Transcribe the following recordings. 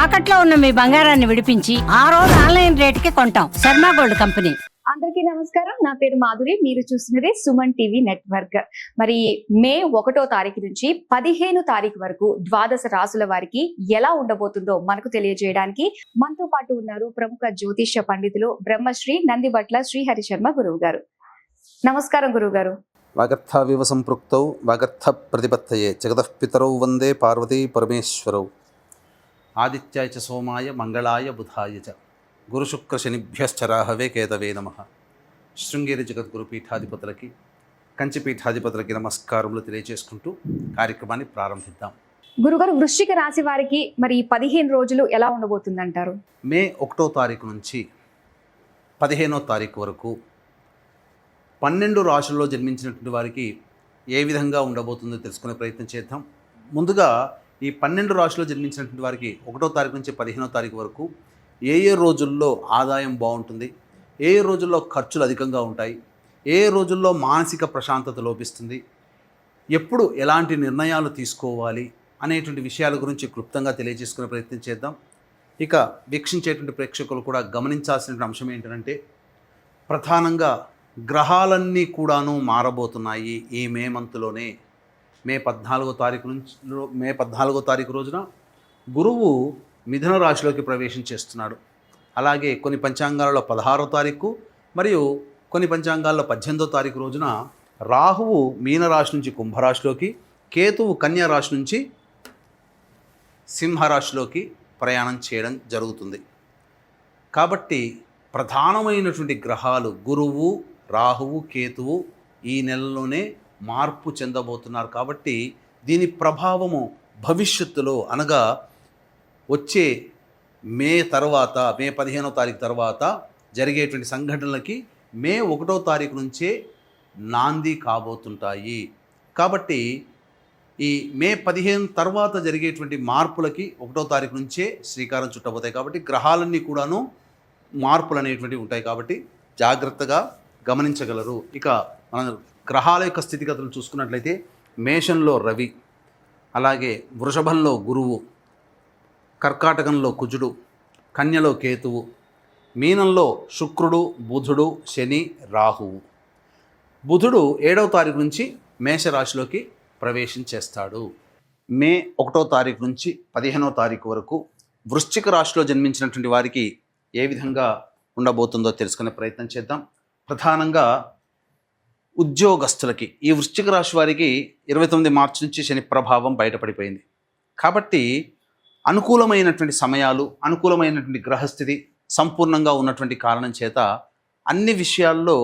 తాకట్లో ఉన్న మీ బంగారాన్ని విడిపించి ఆ రోజు ఆన్లైన్ రేటుకి కొంటాం. Sharma gold company. అందరికీ నమస్కారం. నా పేరు మాధురి. మీరు చూస్తున్నది సుమన్ టీవీ నెట్వర్క్. మరి మే 1వ తారీఖు నుంచి 15 తారీఖు వరకు ద్వాదశ రాసుల వారికి ఎలా ఉండబోతుందో మనకు తెలియజేయడానికి మనతో పాటు ఉన్నారు ప్రముఖ జ్యోతిష్య పండితులు బ్రహ్మశ్రీ నందిబట్ల శ్రీహరి శర్మ గురువు గారు. నమస్కారం గురువు గారు. వాగర్థావివ సంపృక్తౌ వాగర్థ ప్రతిపత్తయే జగతః పితరౌ వందే పార్వతీ పరమేశ్వరౌ ఆదిత్యాయ చ సోమాయ మంగళాయ బుధాయ చ గురుశుక్ర శనిభ్యశ్చ రాహవే కేతవే నమః. శృంగేరి జగద్గురు పీఠాధిపతులకి కంచి పీఠాధిపతులకి నమస్కారములు తెలియజేసుకుంటూ కార్యక్రమాన్ని ప్రారంభిద్దాం. గురుగారు, వృశ్చిక రాశి వారికి మరి 15 రోజులు ఎలా ఉండబోతుందంటారు? మే 1వ తారీఖు నుంచి 15వ తారీఖు వరకు 12 రాశుల్లో జన్మించినటువంటి వారికి ఏ విధంగా ఉండబోతుందో తెలుసుకునే ప్రయత్నం చేద్దాం. ముందుగా ఈ 12 రాశుల్లో జన్మించినటువంటి వారికి 1వ తారీఖు నుంచి 15వ తారీఖు వరకు ఏ రోజుల్లో ఆదాయం బాగుంటుంది, ఏ రోజుల్లో ఖర్చులు అధికంగా ఉంటాయి, ఏ రోజుల్లో మానసిక ప్రశాంతత లోపిస్తుంది, ఎప్పుడు ఎలాంటి నిర్ణయాలు తీసుకోవాలి అనేటువంటి విషయాల గురించి క్లుప్తంగా తెలియజేసుకునే ప్రయత్నం చేద్దాం. ఇక వీక్షించేటువంటి ప్రేక్షకులు కూడా గమనించాల్సిన అంశం ఏంటంటే, ప్రధానంగా గ్రహాలన్నీ కూడాను మారబోతున్నాయి ఈ మే మంత్లోనే. మే 14వ తారీఖు రోజున గురువు మిథున రాశిలోకి ప్రవేశం చేస్తున్నాడు. అలాగే కొన్ని పంచాంగాలలో 16వ తారీఖు మరియు కొన్ని పంచాంగాల్లో 18వ తారీఖు రోజున రాహువు మీనరాశి నుంచి కుంభరాశిలోకి, కేతువు కన్యా రాశి నుంచి సింహరాశిలోకి ప్రయాణం చేయడం జరుగుతుంది. కాబట్టి ప్రధానమైనటువంటి గ్రహాలు గురువు, రాహువు, కేతువు ఈ నెలలోనే మార్పు చెందబోతున్నారు. కాబట్టి దీని ప్రభావము భవిష్యత్తులో అనగా వచ్చే మే 15వ తారీఖు తర్వాత జరిగేటువంటి సంఘటనలకి మే 1వ తారీఖు నుంచే నాంది కాబోతుంటాయి. కాబట్టి ఈ మే 15 తర్వాత జరిగేటువంటి మార్పులకి 1వ తారీఖు నుంచే శ్రీకారం చుట్టబోతాయి. కాబట్టి గ్రహాలన్నీ కూడాను మార్పులు అనేటువంటివి ఉంటాయి. కాబట్టి జాగ్రత్తగా గమనించగలరు. ఇక మన గ్రహాల యొక్క స్థితిగతులు చూసుకున్నట్లయితే మేషంలో రవి, అలాగే వృషభంలో గురువు, కర్కాటకంలో కుజుడు, కన్యలో కేతువు, మీనంలో శుక్రుడు, బుధుడు, శని, రాహువు. బుధుడు 7వ తారీఖు నుంచి మేషరాశిలోకి ప్రవేశం చేస్తాడు. మే 1వ తారీఖు నుంచి 15వ తారీఖు వరకు వృశ్చిక రాశిలో జన్మించినటువంటి వారికి ఏ విధంగా ఉండబోతుందో తెలుసుకునే ప్రయత్నం చేద్దాం. ప్రధానంగా ఉద్యోగస్తులకి ఈ వృశ్చిక రాశి వారికి 29 మార్చి నుంచి శని ప్రభావం బయటపడిపోయింది. కాబట్టి అనుకూలమైనటువంటి సమయాలు, అనుకూలమైనటువంటి గ్రహస్థితి సంపూర్ణంగా ఉన్నటువంటి కారణం చేత అన్ని విషయాల్లో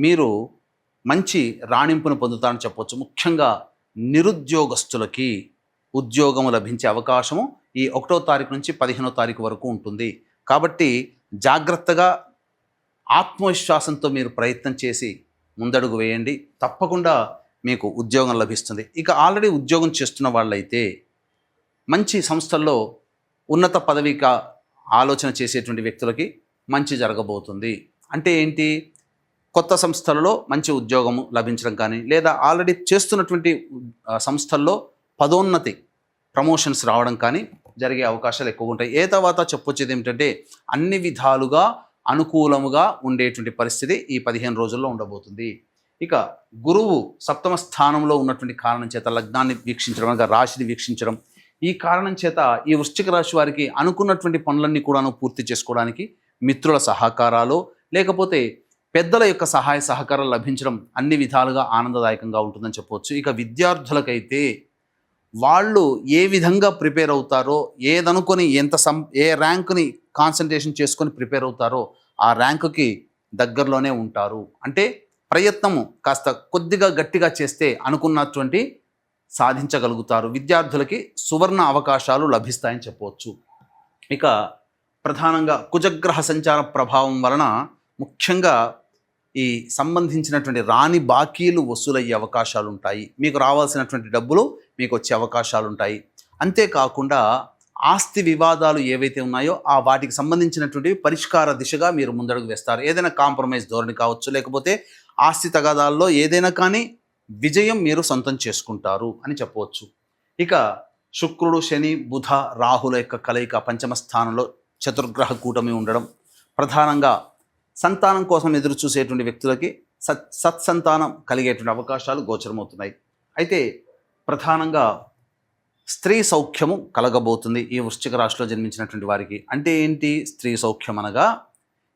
మీరు మంచి రాణింపును పొందుతారని చెప్పవచ్చు. ముఖ్యంగా నిరుద్యోగస్తులకి ఉద్యోగం లభించే అవకాశము ఈ 1వ తారీఖు నుంచి 15వ తారీఖు వరకు ఉంటుంది. కాబట్టి జాగ్రత్తగా ఆత్మవిశ్వాసంతో మీరు ప్రయత్నం చేసి ముందడుగు వేయండి. తప్పకుండా మీకు ఉద్యోగం లభిస్తుంది. ఇక ఆల్రెడీ ఉద్యోగం చేస్తున్న వాళ్ళైతే మంచి సంస్థల్లో ఉన్నత పదవిగా ఆలోచన చేసేటువంటి వ్యక్తులకి మంచి జరగబోతుంది. అంటే ఏంటి, కొత్త సంస్థలలో మంచి ఉద్యోగము లభించడం కానీ, లేదా ఆల్రెడీ చేస్తున్నటువంటి సంస్థల్లో పదోన్నతి ప్రమోషన్స్ రావడం కానీ జరిగే అవకాశాలు ఎక్కువ ఉంటాయి. తర్వాత చెప్పొచ్చేది ఏమిటంటే, అన్ని విధాలుగా అనుకూలముగా ఉండేటువంటి పరిస్థితి ఈ 15 రోజుల్లో ఉండబోతుంది. ఇక గురువు 7వ స్థానంలో ఉన్నటువంటి కారణం చేత లగ్నాన్ని వీక్షించడం, అనగా రాశిని వీక్షించడం, ఈ కారణం చేత ఈ వృశ్చిక రాశి వారికి అనుకున్నటువంటి పనులన్నీ కూడాను పూర్తి చేసుకోవడానికి మిత్రుల సహకారాలు, లేకపోతే పెద్దల యొక్క సహాయ సహకారాలు లభించడం అన్ని విధాలుగా ఆనందదాయకంగా ఉంటుందని చెప్పవచ్చు. ఇక విద్యార్థులకైతే వాళ్ళు ఏ విధంగా ప్రిపేర్ అవుతారో, ఏదనుకొని ఏ ర్యాంకుని కాన్సన్ట్రేషన్ చేసుకొని ప్రిపేర్ అవుతారో ఆ ర్యాంకుకి దగ్గరలోనే ఉంటారు. అంటే ప్రయత్నము కాస్త కొద్దిగా గట్టిగా చేస్తే అనుకున్నటువంటి సాధించగలుగుతారు. విద్యార్థులకి సువర్ణ అవకాశాలు లభిస్తాయని చెప్పవచ్చు. ఇక ప్రధానంగా కుజగ్రహ సంచార ప్రభావం వలన ముఖ్యంగా ఈ సంబంధించినటువంటి రాని బాకీలు వసూలయ్యే అవకాశాలు ఉంటాయి. మీకు రావాల్సినటువంటి డబ్బులు మీకు వచ్చే అవకాశాలు ఉంటాయి. అంతేకాకుండా ఆస్తి వివాదాలు ఏవైతే ఉన్నాయో వాటికి సంబంధించినటువంటి పరిష్కార దిశగా మీరు ముందడుగు వేస్తారు. ఏదైనా కాంప్రమైజ్ ధోరణి కావచ్చు, లేకపోతే ఆస్తి తగాదాల్లో ఏదైనా కానీ విజయం మీరు సొంతం చేసుకుంటారు అని చెప్పవచ్చు. ఇక శుక్రుడు, శని, బుధ, రాహుల యొక్క కలయిక పంచమ స్థానంలో చతుర్గ్రహ కూటమి ఉండడం, ప్రధానంగా సంతానం కోసం ఎదురు చూసేటువంటి వ్యక్తులకి సత్సంతానం కలిగేటువంటి అవకాశాలు గోచరమవుతున్నాయి. అయితే ప్రధానంగా స్త్రీ సౌఖ్యము కలగబోతుంది ఈ వృశ్చిక రాశిలో జన్మించినటువంటి వారికి. అంటే ఏంటి స్త్రీ సౌఖ్యం అనగా,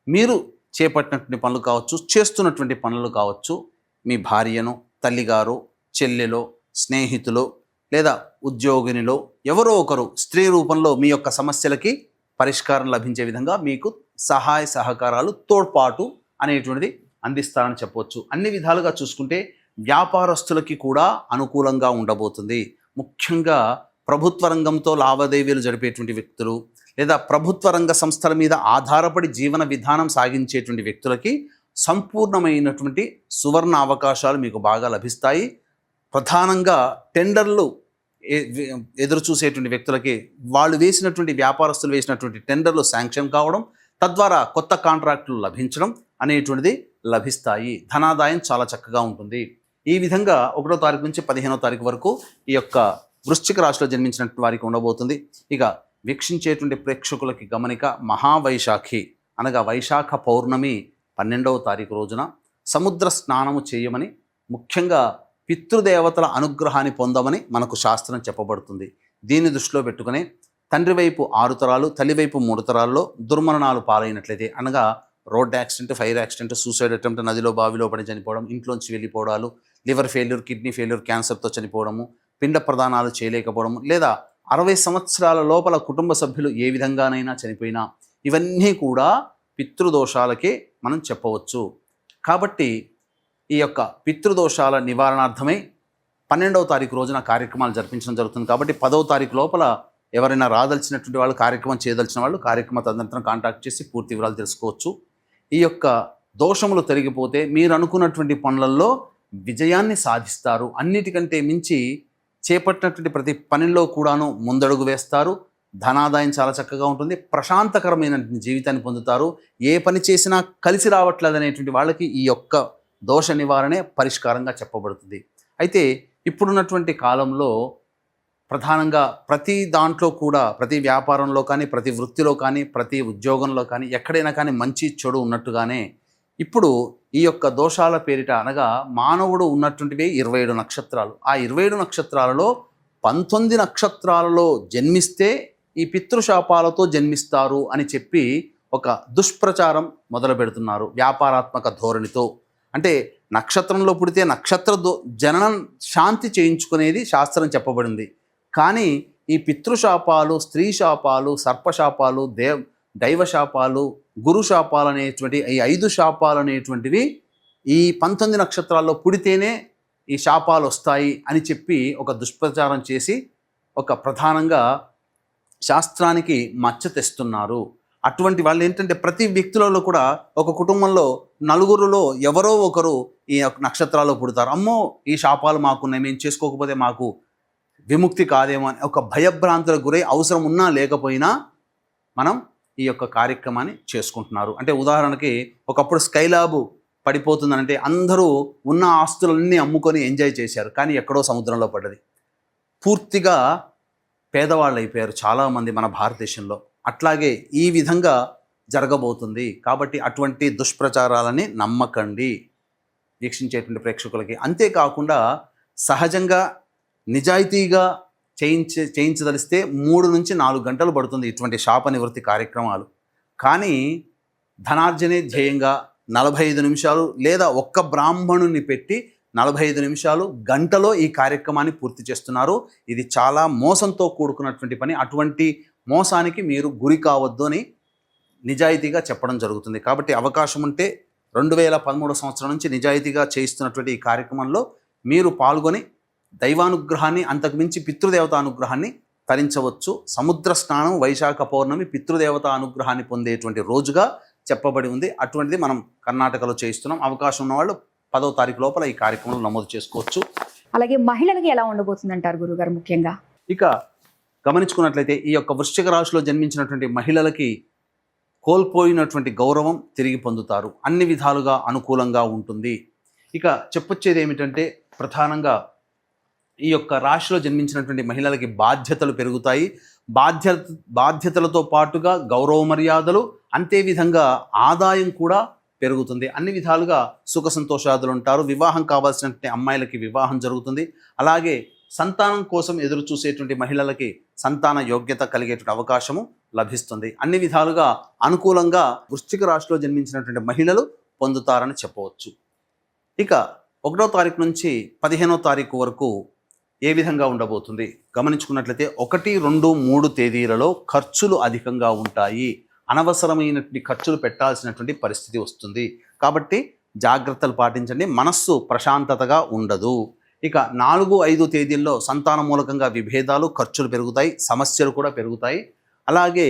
మీరు చేపట్టినటువంటి పనులు కావచ్చు, చేస్తున్నటువంటి పనులు కావచ్చు, మీ భార్యను, తల్లిగారు, చెల్లెలో, స్నేహితులు లేదా ఉద్యోగినిలో ఎవరో ఒకరు స్త్రీ రూపంలో మీ యొక్క సమస్యలకి పరిష్కారం లభించే విధంగా మీకు సహాయ సహకారాలు, తోడ్పాటు అనేటువంటిది అందిస్తారని చెప్పవచ్చు. అన్ని విధాలుగా చూసుకుంటే వ్యాపారస్తులకి కూడా అనుకూలంగా ఉండబోతుంది. ముఖ్యంగా ప్రభుత్వ రంగంతో లావాదేవీలు జరిపేటువంటి వ్యక్తులు లేదా ప్రభుత్వ రంగ సంస్థల మీద ఆధారపడి జీవన విధానం సాగించేటువంటి వ్యక్తులకి సంపూర్ణమైనటువంటి సువర్ణ అవకాశాలు మీకు బాగా లభిస్తాయి. ప్రధానంగా టెండర్లు ఎదురు చూసేటువంటి వ్యక్తులకి వాళ్ళు వేసినటువంటి వ్యాపారస్తులు వేసినటువంటి టెండర్లు శాంక్షన్ కావడం, తద్వారా కొత్త కాంట్రాక్టులు లభించడం అనేటువంటిది లభిస్తాయి. ధనాదాయం చాలా చక్కగా ఉంటుంది. ఈ విధంగా 1వ తారీఖు నుంచి 15వ తారీఖు వరకు ఈ యొక్క వృశ్చిక రాశిలో జన్మించినటువంటి వారికి ఉండబోతుంది. ఇక వీక్షించేటువంటి ప్రేక్షకులకి గమనిక, మహావైశాఖి అనగా వైశాఖ పౌర్ణమి 12వ తారీఖు రోజున సముద్ర స్నానము చేయమని, ముఖ్యంగా పితృదేవతల అనుగ్రహాన్ని పొందమని మనకు శాస్త్రం చెప్పబడుతుంది. దీన్ని దృష్టిలో పెట్టుకుని తండ్రి వైపు 6 తరాలు, తల్లి వైపు 3 తరాల్లో దుర్మరణాలు పాలైనట్లయితే, అనగా road accident, fire accident, suicide attempt, నదిలో బావిలో పడి చనిపోవడం, ఇంట్లోంచి వెళ్ళిపోవడాలు, లివర్ ఫెయిల్యూర్, కిడ్నీ ఫెయిల్యూర్, క్యాన్సర్తో చనిపోవడము, పిండ ప్రదానాలు చేయలేకపోవడము, లేదా 60 సంవత్సరాల లోపల కుటుంబ సభ్యులు ఏ విధంగానైనా చనిపోయినా, ఇవన్నీ కూడా పితృదోషాలకే మనం చెప్పవచ్చు. కాబట్టి ఈ యొక్క పితృదోషాల నివారణార్థమై 12వ తారీఖు రోజున కార్యక్రమాలు జరిపించడం జరుగుతుంది. కాబట్టి 10వ తారీఖు లోపల ఎవరైనా రాదలిచినటువంటి వాళ్ళు, కార్యక్రమం చేయదలిచిన వాళ్ళు కార్యక్రమ తదనంతరం కాంటాక్ట్ చేసి పూర్తి వివరాలు తెలుసుకోవచ్చు. ఈ యొక్క దోషములు తొలగిపోతే మీరు అనుకున్నటువంటి పనులలో విజయాన్ని సాధిస్తారు. అన్నిటికంటే మించి చేపట్టినటువంటి ప్రతి పనిలో కూడాను ముందడుగు వేస్తారు. ధనాదాయం చాలా చక్కగా ఉంటుంది. ప్రశాంతకరమైన జీవితాన్ని పొందుతారు. ఏ పని చేసినా కలిసి రావట్లేదు అనేటువంటి వాళ్ళకి ఈ యొక్క దోష నివారణే పరిష్కారంగా చెప్పబడుతుంది. అయితే ఇప్పుడున్నటువంటి కాలంలో ప్రధానంగా ప్రతి దాంట్లో కూడా, ప్రతి వ్యాపారంలో కానీ, ప్రతి వృత్తిలో కానీ, ప్రతి ఉద్యోగంలో కానీ, ఎక్కడైనా కానీ మంచి చెడు ఉన్నట్టుగానే ఇప్పుడు ఈ యొక్క దోషాల పేరిట, అనగా మానవుడు ఉన్నటువంటివి 27 నక్షత్రాలు. ఆ 27 నక్షత్రాలలో 19 నక్షత్రాలలో జన్మిస్తే ఈ పితృశాపాలతో జన్మిస్తారు అని చెప్పి ఒక దుష్ప్రచారం మొదలు పెడుతున్నారు వ్యాపారాత్మక ధోరణితో. అంటే నక్షత్రంలో పుడితే జననం శాంతి చేయించుకునేది శాస్త్రం చెప్పబడింది. కానీ ఈ పితృశాపాలు, స్త్రీ శాపాలు, సర్పశాపాలు, దైవశాపాలు, గురు శాపాలు అనేటువంటి ఈ 5 శాపాలు అనేటువంటివి ఈ 19 నక్షత్రాల్లో పుడితేనే ఈ శాపాలు వస్తాయి అని చెప్పి ఒక దుష్ప్రచారం చేసి ఒక ప్రధానంగా శాస్త్రానికి మచ్చ తెస్తున్నారు. అటువంటి వాళ్ళు ఏంటంటే ప్రతి వ్యక్తులలో కూడా, ఒక కుటుంబంలో నలుగురులో ఎవరో ఒకరు ఈ నక్షత్రాల్లో పుడతారు. అమ్మో ఈ శాపాలు మాకున్నాయి, మేము చేసుకోకపోతే మాకు విముక్తి కాదేమో అని ఒక భయభ్రాంతులకు గురై అవసరం ఉన్నా లేకపోయినా మనం ఈ యొక్క కార్యక్రమాన్ని చేసుకుంటున్నారు. అంటే ఉదాహరణకి ఒకప్పుడు స్కైలాబ్ పడిపోతుందనంటే అందరూ ఉన్న ఆస్తులన్నీ అమ్ముకొని ఎంజాయ్ చేశారు, కానీ ఎక్కడో సముద్రంలో పడ్డది. పూర్తిగా పేదవాళ్ళు అయిపోయారు చాలామంది మన భారతదేశంలో. అట్లాగే ఈ విధంగా జరగబోతుంది. కాబట్టి అటువంటి దుష్ప్రచారాలని నమ్మకండి వీక్షించేటువంటి ప్రేక్షకులకి. అంతేకాకుండా సహజంగా నిజాయితీగా చేయించదలిస్తే 3 నుంచి 4 గంటలు పడుతుంది ఇటువంటి శాప నివృత్తి కార్యక్రమాలు. కానీ ధనార్జనే ధ్యేయంగా 45 నిమిషాలు లేదా ఒక్క బ్రాహ్మణుని పెట్టి 45 నిమిషాలు, గంటలో ఈ కార్యక్రమాన్ని పూర్తి చేస్తున్నారు. ఇది చాలా మోసంతో కూడుకున్నటువంటి పని. అటువంటి మోసానికి మీరు గురి కావద్దు అని నిజాయితీగా చెప్పడం జరుగుతుంది. కాబట్టి అవకాశం ఉంటే 2013 సంవత్సరం నుంచి నిజాయితీగా చేయిస్తున్నటువంటి ఈ కార్యక్రమంలో మీరు పాల్గొని దైవానుగ్రహాన్ని, అంతకుమించి పితృదేవత అనుగ్రహాన్ని తరించవచ్చు. సముద్ర స్నానం వైశాఖ పౌర్ణమి పితృదేవత అనుగ్రహాన్ని పొందేటువంటి రోజుగా చెప్పబడి ఉంది. అటువంటిది మనం కర్ణాటకలో చేయిస్తున్నాం. అవకాశం ఉన్నవాళ్ళు 10వ తారీఖు లోపల ఈ కార్యక్రమంలో నమోదు చేసుకోవచ్చు. అలాగే మహిళలకి ఎలా ఉండబోతుంది అంటారు గురుగారు? ముఖ్యంగా ఇక గమనించుకున్నట్లయితే ఈ యొక్క వృశ్చిక రాశిలో జన్మించినటువంటి మహిళలకి కోల్పోయినటువంటి గౌరవం తిరిగి పొందుతారు. అన్ని విధాలుగా అనుకూలంగా ఉంటుంది. ఇక చెప్పొచ్చేది ఏమిటంటే, ప్రధానంగా ఈ యొక్క రాశిలో జన్మించినటువంటి మహిళలకి బాధ్యతలు పెరుగుతాయి. బాధ్యతలతో పాటుగా గౌరవ మర్యాదలు, అంతే విధంగా ఆదాయం కూడా పెరుగుతుంది. అన్ని విధాలుగా సుఖ సంతోషాదులు ఉంటారు. వివాహం కావాల్సినటువంటి అమ్మాయిలకి వివాహం జరుగుతుంది. అలాగే సంతానం కోసం ఎదురు చూసేటువంటి మహిళలకి సంతాన యోగ్యత కలిగేటువంటి అవకాశము లభిస్తుంది. అన్ని విధాలుగా అనుకూలంగా వృశ్చిక రాశిలో జన్మించినటువంటి మహిళలు పొందుతారని చెప్పవచ్చు. ఇక 1వ తారీఖు నుంచి 15వ తారీఖు వరకు ఏ విధంగా ఉండబోతుంది గమనించుకున్నట్లయితే 1, 2, 3 తేదీలలో ఖర్చులు అధికంగా ఉంటాయి. అనవసరమైనటువంటి ఖర్చులు పెట్టాల్సినటువంటి పరిస్థితి వస్తుంది. కాబట్టి జాగ్రత్తలు పాటించండి. మనస్సు ప్రశాంతతగా ఉండదు. ఇక 4, 5 తేదీల్లో సంతాన మూలకంగా విభేదాలు, ఖర్చులు పెరుగుతాయి, సమస్యలు కూడా పెరుగుతాయి. అలాగే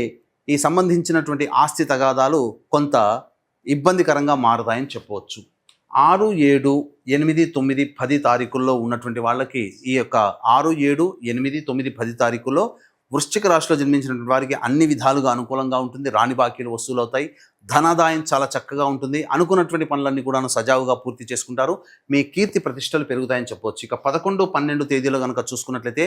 ఈ సంబంధించినటువంటి ఆస్తి తగాదాలు కొంత ఇబ్బందికరంగా మారుతాయని చెప్పవచ్చు. 6, 7, 8, 9, 10 తారీఖుల్లో ఉన్నటువంటి వాళ్ళకి ఈ యొక్క 6, 7, 8, 9, 10 తారీఖుల్లో వృశ్చిక రాశిలో జన్మించినటువంటి వారికి అన్ని విధాలుగా అనుకూలంగా ఉంటుంది. రాని బాకీలు వసూలవుతాయి. ధనాదాయం చాలా చక్కగా ఉంటుంది. అనుకున్నటువంటి పనులన్నీ కూడా సజావుగా పూర్తి చేసుకుంటారు. మీ కీర్తి ప్రతిష్టలు పెరుగుతాయని చెప్పవచ్చు. ఇక 11, 12 తేదీలో కనుక చూసుకున్నట్లయితే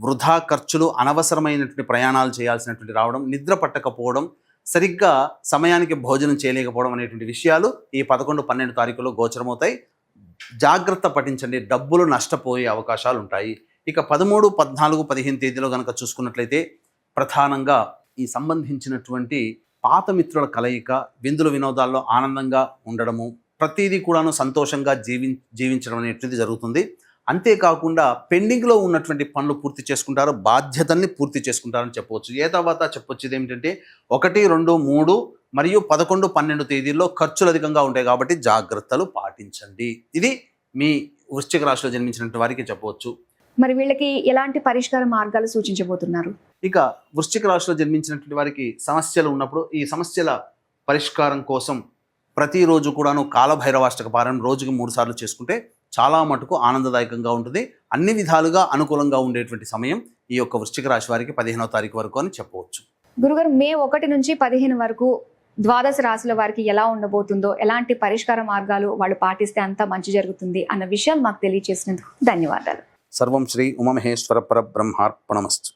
వృధా ఖర్చులు, అనవసరమైనటువంటి ప్రయాణాలు చేయాల్సినటువంటి రావడం, నిద్ర పట్టకపోవడం, సరిగ్గా సమయానికి భోజనం చేయలేకపోవడం అనేటువంటి విషయాలు ఈ 11, 12 తారీఖులో గోచరమవుతాయి. జాగ్రత్త పఠించండి. డబ్బులు నష్టపోయే అవకాశాలు ఉంటాయి. ఇక 13, 14, 15 తేదీలో కనుక చూసుకున్నట్లయితే ప్రధానంగా ఈ సంబంధించినటువంటి పాత మిత్రుల కలయిక, విందుల వినోదాల్లో ఆనందంగా ఉండడము, ప్రతిదీ కూడాను సంతోషంగా జీవించడం అనేటువంటిది జరుగుతుంది. అంతేకాకుండా పెండింగ్లో ఉన్నటువంటి పనులు పూర్తి చేసుకుంటారు, బాధ్యతల్ని పూర్తి చేసుకుంటారని చెప్పవచ్చు. ఏ తర్వాత చెప్పొచ్చేది ఏమిటంటే 1, 2, 3 మరియు 11, 12 తేదీల్లో ఖర్చులు అధికంగా ఉంటాయి. కాబట్టి జాగ్రత్తలు పాటించండి. ఇది మీ వృశ్చిక రాశిలో జన్మించినటువంటి వారికి చెప్పవచ్చు. మరి వీళ్ళకి ఎలాంటి పరిష్కార మార్గాలు సూచించబోతున్నారు? ఇక వృశ్చిక రాశిలో జన్మించినటువంటి వారికి సమస్యలు ఉన్నప్పుడు ఈ సమస్యల పరిష్కారం కోసం ప్రతిరోజు కూడాను కాలభైరవాష్టక పారాయణం రోజుకి 3 సార్లు చేసుకుంటే చాలా మటుకు ఆనందదాయకంగా ఉంటుంది. అన్ని విధాలుగా అనుకూలంగా ఉండేటువంటి సమయం ఈ యొక్క వృశ్చిక రాశి వారికి 15వ తారీఖు వరకు అని చెప్పవచ్చు. గురుగారు, మే 1 నుంచి 15 వరకు ద్వాదశ రాశుల వారికి ఎలా ఉండబోతుందో, ఎలాంటి పరిష్కార మార్గాలు వాళ్ళు పాటిస్తే అంతా మంచి జరుగుతుంది అన్న విషయాలు మాకు తెలియజేసినందుకు ధన్యవాదాలు. సర్వం శ్రీ ఉమామహేశ్వర పరబ్రహ్మార్పణమస్తు.